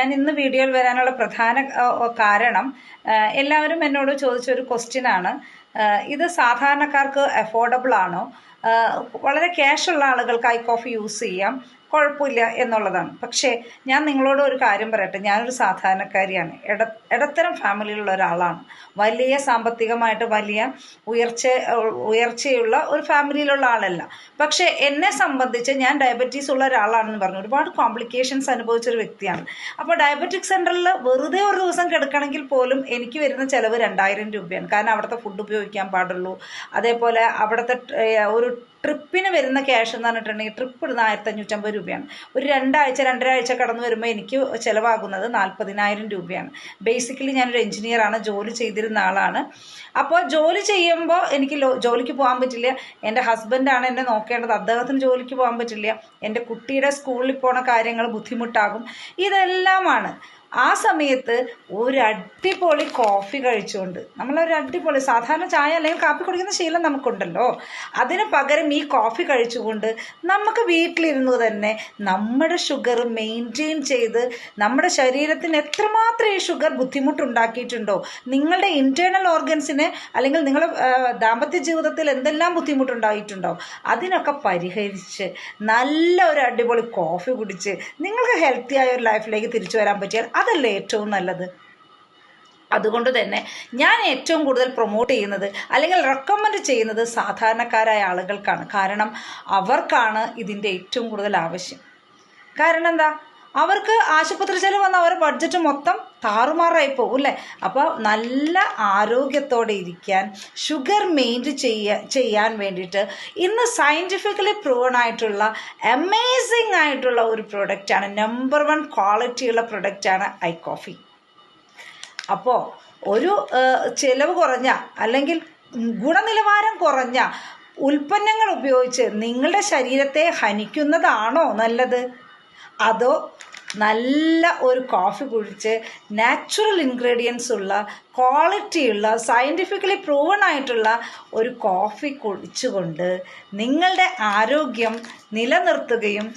ഞാൻ ഇന്ന് വീഡിയോയിൽ വരാനുള്ള പ്രധാന കാരണം എല്ലാവരും എന്നോട് ചോദിച്ചൊരു ക്വസ്റ്റ്യനാണ്. ഇത് സാധാരണക്കാർക്ക് അഫോർഡബിൾ ആണോ? വളരെ ക്യാഷുള്ള ആളുകൾക്ക് ഐ കോഫി യൂസ് ചെയ്യാം, കുഴപ്പമില്ല എന്നുള്ളതാണ്. പക്ഷേ ഞാൻ നിങ്ങളോട് ഒരു കാര്യം പറയട്ടെ, ഞാനൊരു സാധാരണക്കാരിയാണ്. ഇടത്തരം ഫാമിലിയിലുള്ള ഒരാളാണ്. വലിയ സാമ്പത്തികമായിട്ട് വലിയ ഉയർച്ചയുള്ള ഒരു ഫാമിലിയിലുള്ള ആളല്ല. പക്ഷേ എന്നെ സംബന്ധിച്ച് ഞാൻ ഡയബറ്റീസ് ഉള്ള ഒരാളാണെന്ന് പറഞ്ഞു ഒരുപാട് കോംപ്ലിക്കേഷൻസ് അനുഭവിച്ചൊരു വ്യക്തിയാണ്. അപ്പോൾ ഡയബറ്റിക് സെൻറ്ററിൽ വെറുതെ ഒരു ദിവസം കിടക്കണമെങ്കിൽ പോലും എനിക്ക് വരുന്ന ചിലവ് 2000 രൂപയാണ്. കാരണം അവിടുത്തെ ഫുഡ് ഉപയോഗിക്കാൻ പാടുള്ളൂ. അതേപോലെ അവിടുത്തെ ഒരു ട്രിപ്പിന് വരുന്ന ക്യാഷ് എന്ന് പറഞ്ഞിട്ടുണ്ടെങ്കിൽ ട്രിപ്പ് ഇടുന്ന 1550 രൂപയാണ്. ഒരു 2-2.5 ആഴ്ച കടന്നു വരുമ്പോൾ എനിക്ക് ചിലവാകുന്നത് 40,000 രൂപയാണ്. ബേസിക്കലി ഞാനൊരു എഞ്ചിനീയറാണ്, ജോലി ചെയ്തിരുന്ന ആളാണ്. അപ്പോൾ ജോലി ചെയ്യുമ്പോൾ എനിക്ക് ജോലിക്ക് പോകാൻ പറ്റില്ല. എൻ്റെ ഹസ്ബൻഡാണ് എന്നെ നോക്കേണ്ടത്, അദ്ദേഹത്തിന് ജോലിക്ക് പോകാൻ പറ്റില്ല. എൻ്റെ കുട്ടിയുടെ സ്കൂളിൽ പോണ കാര്യങ്ങൾ ബുദ്ധിമുട്ടാകും. ഇതെല്ലാമാണ്. ആ സമയത്ത് ഒരു അടിപൊളി കോഫി കഴിച്ചുകൊണ്ട്, നമ്മളൊരു അടിപൊളി സാധാരണ ചായ അല്ലെങ്കിൽ കാപ്പി കുടിക്കുന്ന ശീലം നമുക്കുണ്ടല്ലോ, അതിന് പകരം ഈ കോഫി കഴിച്ചുകൊണ്ട് നമുക്ക് വീട്ടിലിരുന്ന് തന്നെ നമ്മുടെ ഷുഗർ മെയിൻറ്റെയിൻ ചെയ്ത് നമ്മുടെ ശരീരത്തിന് എത്രമാത്രം ഈ ഷുഗർ ബുദ്ധിമുട്ടുണ്ടാക്കിയിട്ടുണ്ടോ, നിങ്ങളുടെ ഇൻറ്റേർണൽ ഓർഗൻസിന് അല്ലെങ്കിൽ നിങ്ങളുടെ ദാമ്പത്യ ജീവിതത്തിൽ എന്തെല്ലാം ബുദ്ധിമുട്ടുണ്ടായിട്ടുണ്ടോ അതിനൊക്കെ പരിഹരിച്ച് നല്ല ഒരു അടിപൊളി കോഫി കുടിച്ച് നിങ്ങൾക്ക് ഹെൽത്തി ആയ ഒരു ലൈഫിലേക്ക് തിരിച്ചു വരാൻ പറ്റിയാൽ അതല്ലേ ഏറ്റവും നല്ലത്. അതുകൊണ്ട് തന്നെ ഞാൻ ഏറ്റവും കൂടുതൽ പ്രൊമോട്ട് ചെയ്യുന്നത് അല്ലെങ്കിൽ റെക്കമെൻഡ് ചെയ്യുന്നത് സാധാരണക്കാരായ ആളുകൾക്കാണ്. കാരണം അവർക്കാണ് ഇതിൻ്റെ ഏറ്റവും കൂടുതൽ ആവശ്യം. കാരണം എന്താ, അവർക്ക് ആശുപത്രി ചെലവ് വന്ന അവരുടെ ബഡ്ജറ്റ് മൊത്തം താറുമാറായി പോകും അല്ലേ. അപ്പോൾ നല്ല ആരോഗ്യത്തോടെ ഇരിക്കാൻ, ഷുഗർ മെയിൻറ്റെയിൻ ചെയ്യാൻ വേണ്ടിയിട്ട് ഇന്ന് സയൻറ്റിഫിക്കലി പ്രൂവൺ ആയിട്ടുള്ള അമേസിങ് ആയിട്ടുള്ള ഒരു പ്രൊഡക്റ്റാണ്, നമ്പർ 1 ക്വാളിറ്റിയുള്ള പ്രൊഡക്റ്റാണ് ഐ കോഫി. അപ്പോൾ ഒരു ചിലവ് കുറഞ്ഞ അല്ലെങ്കിൽ ഗുണനിലവാരം കുറഞ്ഞ ഉൽപ്പന്നങ്ങൾ ഉപയോഗിച്ച് നിങ്ങളുടെ ശരീരത്തെ ഹനിക്കുന്നതാണോ നല്ലത്, അതോ നല്ല ഒരു കോഫി കുടിച്ച് നാച്ചുറൽ ഇൻഗ്രീഡിയൻസ് ഉള്ള ക്വാളിറ്റിയുള്ള സയൻറ്റിഫിക്കലി പ്രൂവൺ ആയിട്ടുള്ള ഒരു കോഫി കുടിച്ചുകൊണ്ട് നിങ്ങളുടെ ആരോഗ്യം നിലനിർത്തുകയും